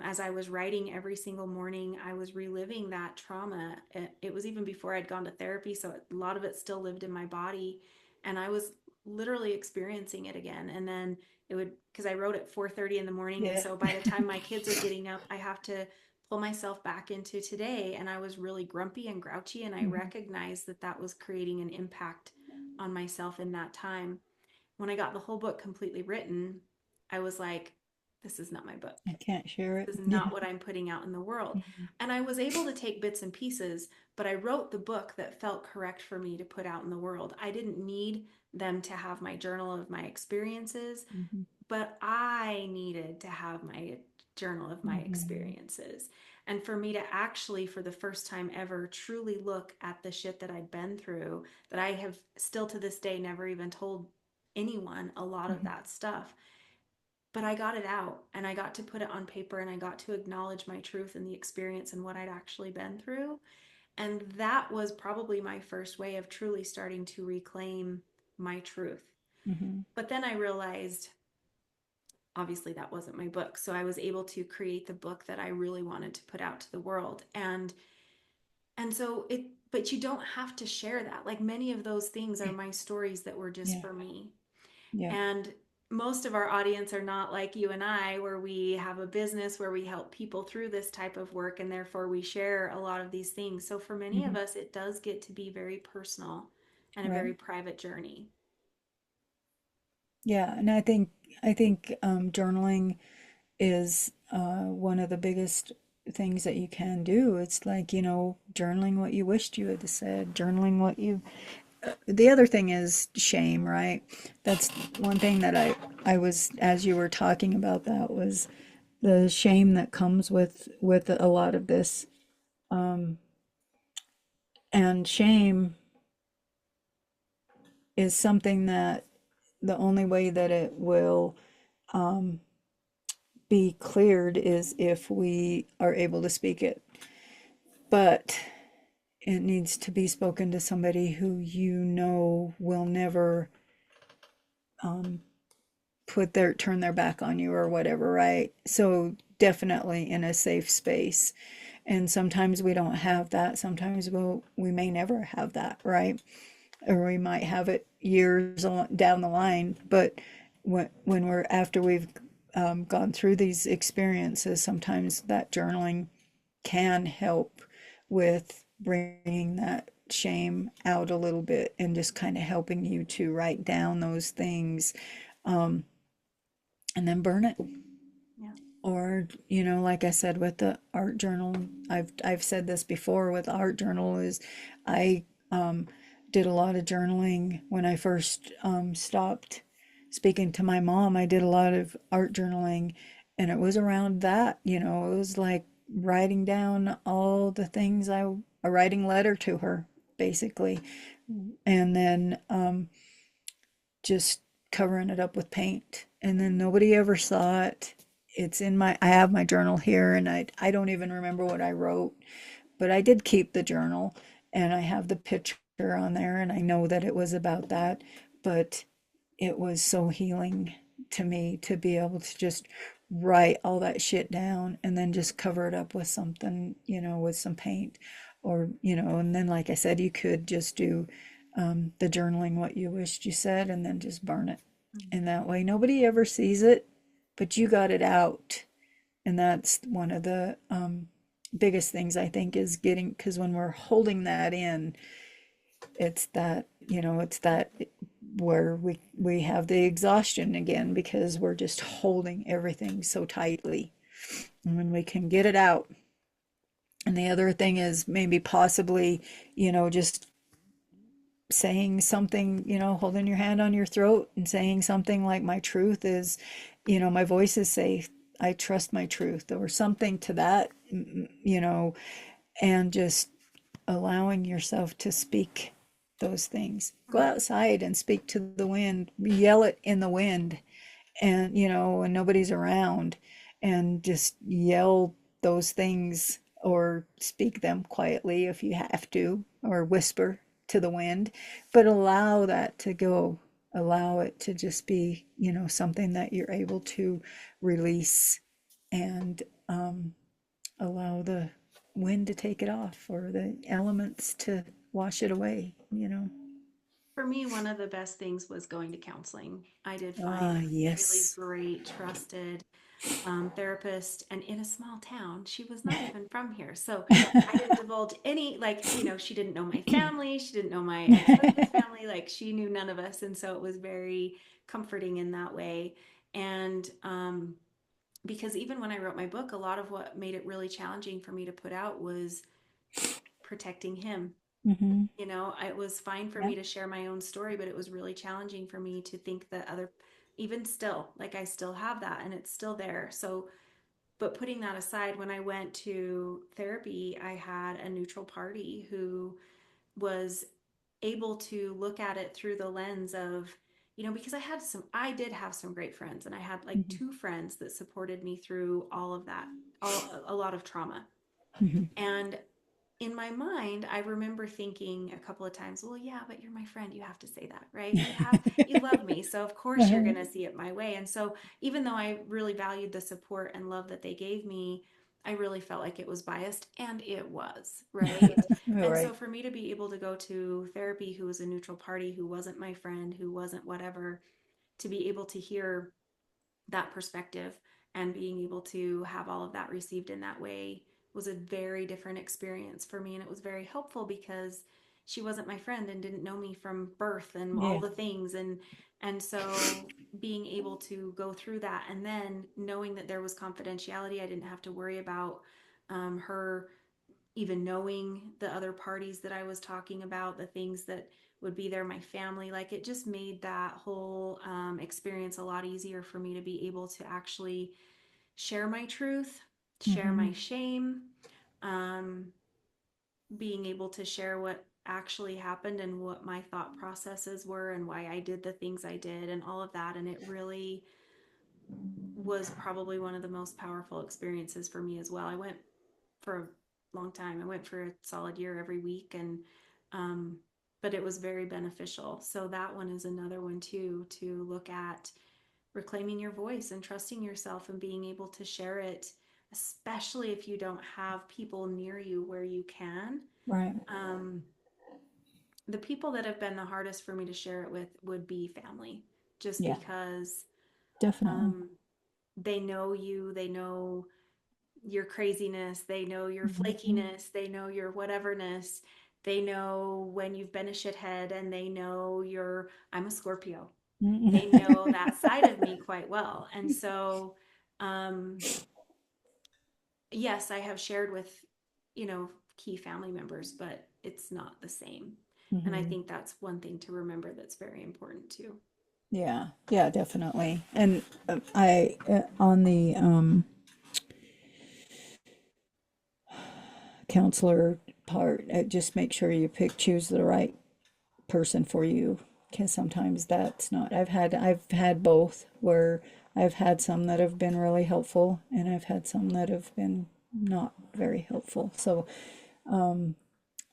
As I was writing every single morning, I was reliving that trauma. It was even before I'd gone to therapy, so a lot of it still lived in my body, and I was literally experiencing it again. And then it would, because I wrote at 4:30 in the morning, and Yeah. so by the time my kids are getting up, I have to pull myself back into today. And I was really grumpy and grouchy, and I Mm-hmm. recognized that that was creating an impact on myself in that time. When I got the whole book completely written, I was like, this is not my book. I can't share it. This is Yeah. not what I'm putting out in the world. Mm-hmm. And I was able to take bits and pieces, but I wrote the book that felt correct for me to put out in the world. I didn't need them to have my journal of my experiences, Mm-hmm. but I needed to have my journal of my Mm-hmm. experiences. And for me to actually, for the first time ever, truly look at the shit that I'd been through, that I have still to this day never even told anyone a lot of Mm-hmm. that stuff. But I got it out and I got to put it on paper and I got to acknowledge my truth and the experience and what I'd actually been through. And that was probably my first way of truly starting to reclaim my truth. Mm-hmm. But then I realized obviously that wasn't my book. So I was able to create the book that I really wanted to put out to the world. And so it, but you don't have to share that. Like many of those things are my stories that were just Yeah. for me. Yeah. And most of our audience are not like you and I, where we have a business where we help people through this type of work, and therefore we share a lot of these things. So for many Hmm. of us, it does get to be very personal and a Right. very private journey. Yeah. And I think journaling is one of the biggest things that you can do. It's like, journaling what you wished you had said, journaling what you. The other thing is shame, right? That's one thing that I was, as you were talking about that, was the shame that comes with a lot of this. And shame is something that the only way that it will be cleared is if we are able to speak it. But it needs to be spoken to somebody who will never turn their back on you or whatever, right? So definitely in a safe space. And sometimes we don't have that. Sometimes we may never have that, right? Or we might have it years down the line. But when we're after we've gone through these experiences, sometimes that journaling can help with bringing that shame out a little bit and just kind of helping you to write down those things and then burn it. Yeah. Or, like I said with the art journal, I've said this before with art journal is I did a lot of journaling when I first stopped speaking to my mom. I did a lot of art journaling, and it was around that, it was like writing down all the things a writing letter to her, basically, and then just covering it up with paint. And then nobody ever saw it. I have my journal here, and I don't even remember what I wrote, but I did keep the journal, and I have the picture on there, and I know that it was about that. But it was so healing to me to be able to just write all that shit down and then just cover it up with something, with some paint, or, and then, like I said, you could just do the journaling what you wished you said and then just burn it. Mhm. And that way nobody ever sees it, but you got it out. And that's one of the biggest things I think is getting, because when we're holding that in, it's that where we have the exhaustion again because we're just holding everything so tightly. And when we can get it out, and the other thing is maybe possibly, just saying something, holding your hand on your throat and saying something like, my truth is, my voice is safe. I trust my truth, or something to that, and just allowing yourself to speak those things. Go Mhm. outside and speak to the wind, yell it in the wind, and when nobody's around, and just yell those things or speak them quietly if you have to, or whisper to the wind, but allow that to go. Allow it to just be, something that you're able to release, and allow the wind to take it off or the elements to wash it away. For me, one of the best things was going to counseling. I did find Ah, a really yes. great, trusted therapist, and in a small town. She was not even from here. So I didn't divulge any, like, she didn't know my family. She didn't know my ex husband's family. Like, she knew none of us. And so it was very comforting in that way. And because even when I wrote my book, a lot of what made it really challenging for me to put out was protecting him. Mm-hmm. It was fine for Yeah. me to share my own story, but it was really challenging for me to think that even still, like I still have that and it's still there. So, but putting that aside, when I went to therapy, I had a neutral party who was able to look at it through the lens of, because I did have some great friends, and I had like Mm-hmm. two friends that supported me through all of that, a lot of trauma. Mm-hmm. And in my mind, I remember thinking a couple of times, well, yeah, but you're my friend. You have to say that, right? You love me. So, of course, you're Uh-huh. going to see it my way. And so, even though I really valued the support and love that they gave me, I really felt like it was biased, and it was, right? And so, Right. for me to be able to go to therapy, who was a neutral party, who wasn't my friend, who wasn't whatever, to be able to hear that perspective and being able to have all of that received in that way was a very different experience for me. And it was very helpful because she wasn't my friend and didn't know me from birth and all Yeah. the things. And so being able to go through that and then knowing that there was confidentiality, I didn't have to worry about her even knowing the other parties that I was talking about, the things that would be there, my family, like it just made that whole experience a lot easier for me to be able to actually share my truth, share Mm-hmm. my shame, um, being able to share what actually happened and what my thought processes were and why I did the things I did and all of that. And it really was probably one of the most powerful experiences for me as well. I went for a long time. I went for a solid year every week, and um, but it was very beneficial. So that one is another one too, to look at reclaiming your voice and trusting yourself and being able to share it, especially if you don't have people near you where you can. Right. Um, the people that have been the hardest for me to share it with would be family, just Yeah, because definitely. um, they know you, they know your craziness, they know your Mm-hmm. flakiness, they know your whateverness, they know when you've been a shithead, and they know I'm a Scorpio. They know that side of me quite well. And so, um, yes, I have shared with, key family members, but it's not the same. And I Mm-hmm. think that's one thing to remember that's very important too. Yeah, yeah, definitely. And I on the counselor part, just make sure you choose the right person for you, because sometimes that's not. I've had both, where I've had some that have been really helpful and I've had some that have been not very helpful. So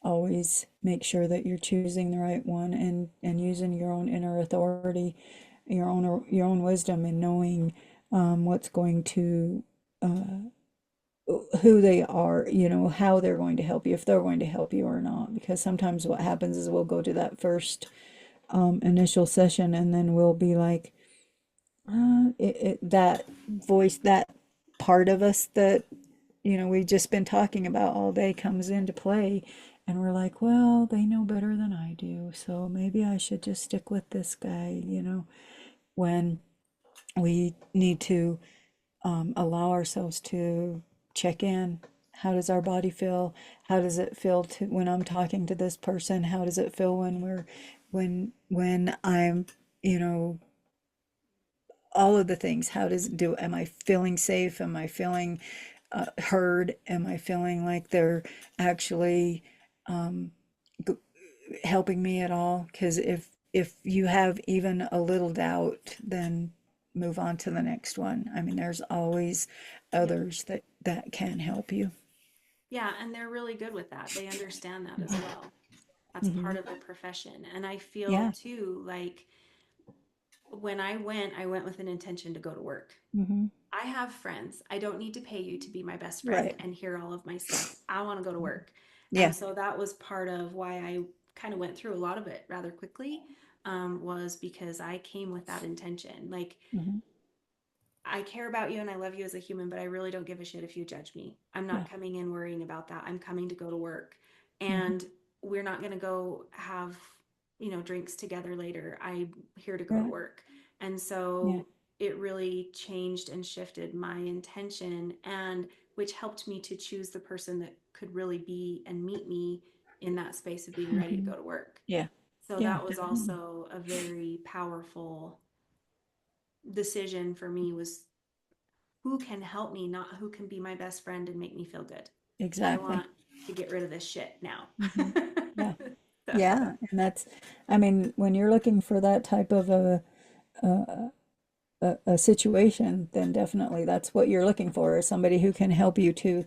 always make sure that you're choosing the right one, and using your own inner authority, your own wisdom, and knowing what's going to who they are, how they're going to help you, if they're going to help you or not. Because sometimes what happens is we'll go to that first initial session, and then we'll be like, that voice, that part of us that, we've just been talking about all day comes into play. And we're like, well, they know better than I do, so maybe I should just stick with this guy, when we need to allow ourselves to check in. How does our body feel? How does it feel when I'm talking to this person? How does it feel when I'm, you know, all of the things? How does it do? Am I feeling safe? Am I feeling heard? Am I feeling like they're actually helping me at all? Because if you have even a little doubt, then move on to the next one. I mean, there's always Yep. others that can help you. Yeah, and they're really good with that. They understand that as well. That's Hmm. part of the profession. And I feel Yeah. too like when I went with an intention to go to work. Hmm. I have friends. I don't need to pay you to be my best friend Right. and hear all of my stuff. I want to go to work. And Yeah. so that was part of why I kind of went through a lot of it rather quickly, was because I came with that intention. Like, Hmm. I care about you and I love you as a human, but I really don't give a shit if you judge me. I'm Yeah. not coming in worrying about that. I'm coming to go to work. Hmm. And we're not going to go have, drinks together later. I'm here to go to Right. work. And Yeah. so it really changed and shifted my intention, and which helped me to choose the person that could really be and meet me in that space of being ready to Hmm. go to work. Yeah. So Yeah, that was definitely. also a very powerful decision for me, was who can help me, not who can be my best friend and make me feel good. I Exactly. want to get rid of this shit now. Hmm. Yeah. So, Yeah. And I mean, when you're looking for that type of a situation, then definitely that's what you're looking for, is somebody who can help you to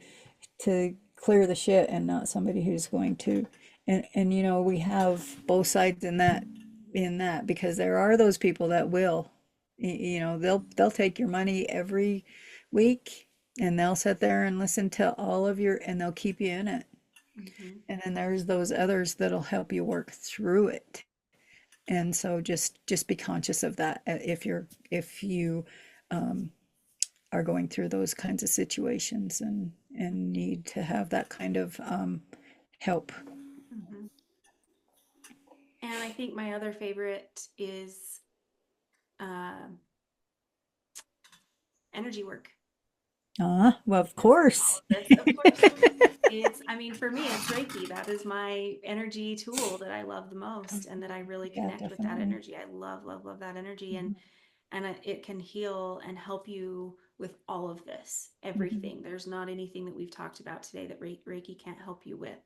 clear the shit and not somebody who's going to. And you know, we have both sides in that because there are those people that will, you know, they'll take your money every week and they'll sit there and listen to all of your and they'll keep you in it. Hmm. And then there's those others that'll help you work through it. And so just be conscious of that if you um, are going through those kinds of situations and need to have that kind of help. Hmm. And I think my other favorite is uh, energy work. Well, of This, all course. of this, of course. It's, I mean, for me, it's Reiki. That is my energy tool that I love the most and that I really Yeah, connect with that definitely. energy. I love, love, love that energy. Mhm, And it can heal and help you with all of this, mhm. everything. There's not anything that we've talked about today that Reiki can't help you with.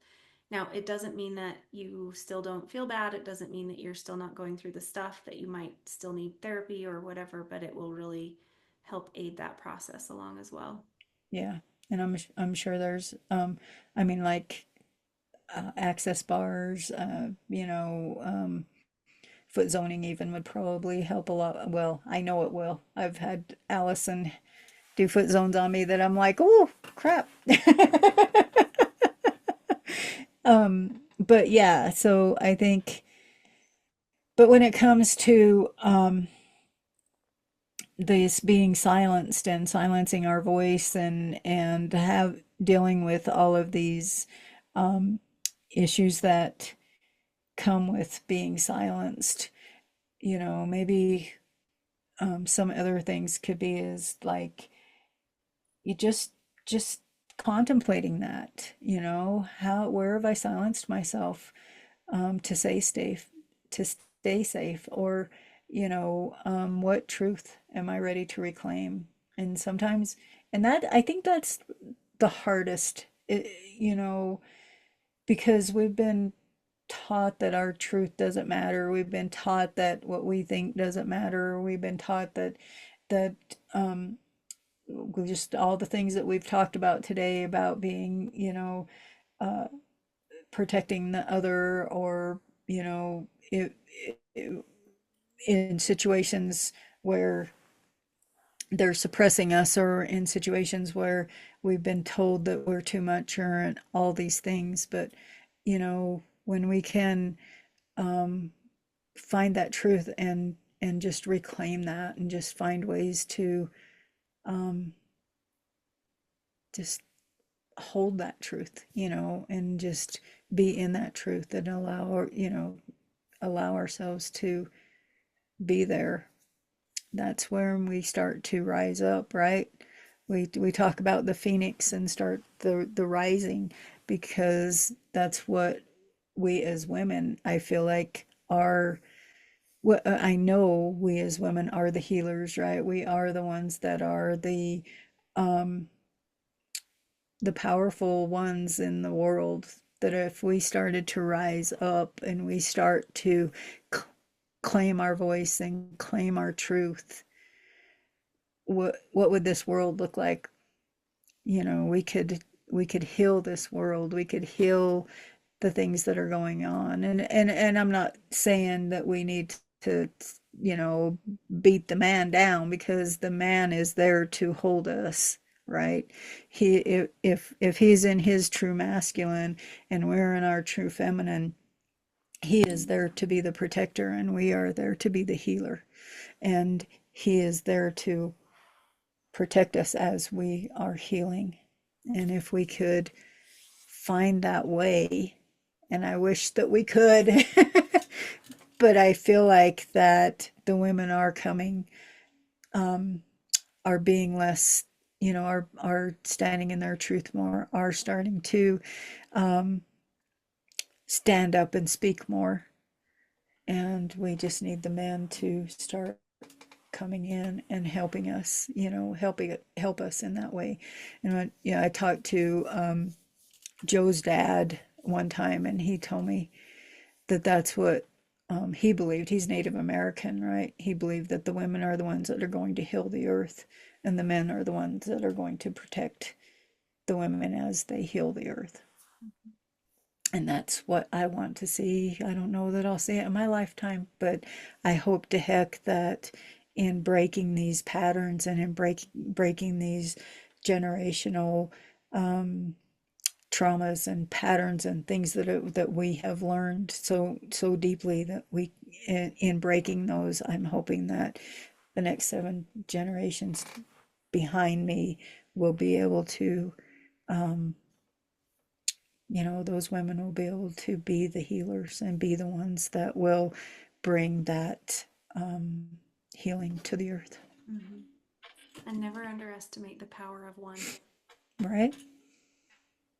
Now, it doesn't mean that you still don't feel bad. It doesn't mean that you're still not going through the stuff, that you might still need therapy or whatever, but it will really help aid that process along as well. Yeah, and I'm sure there's I mean like access bars, foot zoning even would probably help a lot. Well, I know it will. I've had Allison do foot zones on me that I'm like, oh crap. But yeah, so I think, but when it comes to this being silenced and silencing our voice and have dealing with all of these issues that come with being silenced, maybe some other things could be is like you just contemplating that, how where have I silenced myself to stay safe, or what truth am I ready to reclaim? And sometimes, and that I think that's the hardest, you know, because we've been taught that our truth doesn't matter. We've been taught that what we think doesn't matter. We've been taught that um, just all the things that we've talked about today about being, uh, protecting the other, or it, in situations where they're suppressing us, or in situations where we've been told that we're too much, or all these things. But when we can find that truth and just reclaim that and just find ways to um, just hold that truth, and just be in that truth and allow ourselves to be there. That's where we start to rise up, right? We talk about the phoenix and start the rising, because that's what we as women, I feel like, are. What I know, we as women are the healers, right? We are the ones that are um the powerful ones in the world, that if we started to rise up and we start to c- claim our voice and claim our truth, what would this world look like? We could heal this world. We could heal the things that are going on. And I'm not saying that we need to, you know, beat the man down, because the man is there to hold us, right? He if he's in his true masculine and we're in our true feminine, he is there to be the protector and we are there to be the healer. And he is there to protect us as we are healing. And if we could find that way, and I wish that we could, but I feel like that the women are coming, um, are being less, are standing in their truth more, are starting to um, stand up and speak more. And we just need the men to start coming in and helping us, help us in that way. And I talked to Joe's dad one time, and he told me that that's what he believed. He's Native American, right? He believed that the women are the ones that are going to heal the earth, and the men are the ones that are going to protect, the women as they heal the earth. And that's what I want to see. I don't know that I'll see it in my lifetime, but I hope to heck that in breaking these patterns and in breaking these generational traumas and patterns and things that we have learned so deeply that we in breaking those, I'm hoping that the next 7 generations behind me will be able to, those women will be able to be the healers and be the ones that will bring that healing to the earth. Mm-hmm. And never underestimate the power of one. Right? You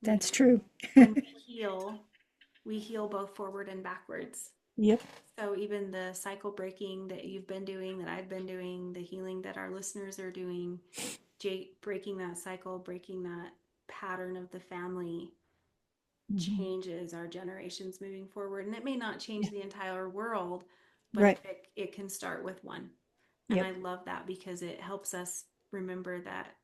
That's know, true. when we heal both forward and backwards. Yep. So even the cycle breaking that you've been doing, that I've been doing, the healing that our listeners are doing, breaking that cycle, breaking that pattern of the family Hmm. changes our generations moving forward. And it may not change Yeah. the entire world, but Right. it can start with one. And Yep. I love that because it helps us remember that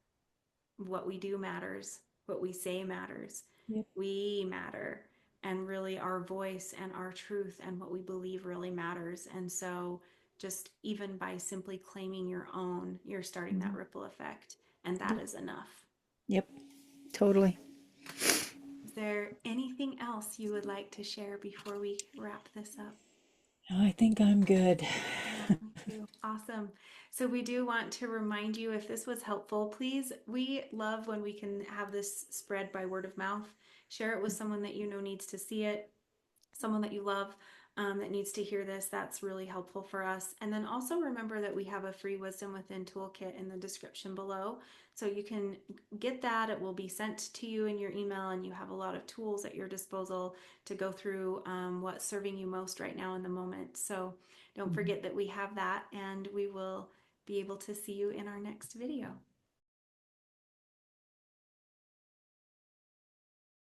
what we do matters, what we say matters, Yep. we matter, and really our voice and our truth and what we believe really matters. And so, just even by simply claiming your own, you're starting that Hmm. ripple effect, and that Yep. is enough. Yep. Totally. Is there anything else you would like to share before we wrap this up? I think I'm good. Yeah, me too. Awesome. So we do want to remind you if this was helpful, please, we love when we can have this spread by word of mouth. Share it with someone that you know needs to see it, someone that you love that needs to hear this. That's really helpful for us. And then also remember that we have a free Wisdom Within toolkit in the description below. So you can get that. It will be sent to you in your email, and you have a lot of tools at your disposal to go through what's serving you most right now in the moment. So don't Mhm. forget that we have that, and we will be able to see you in our next video.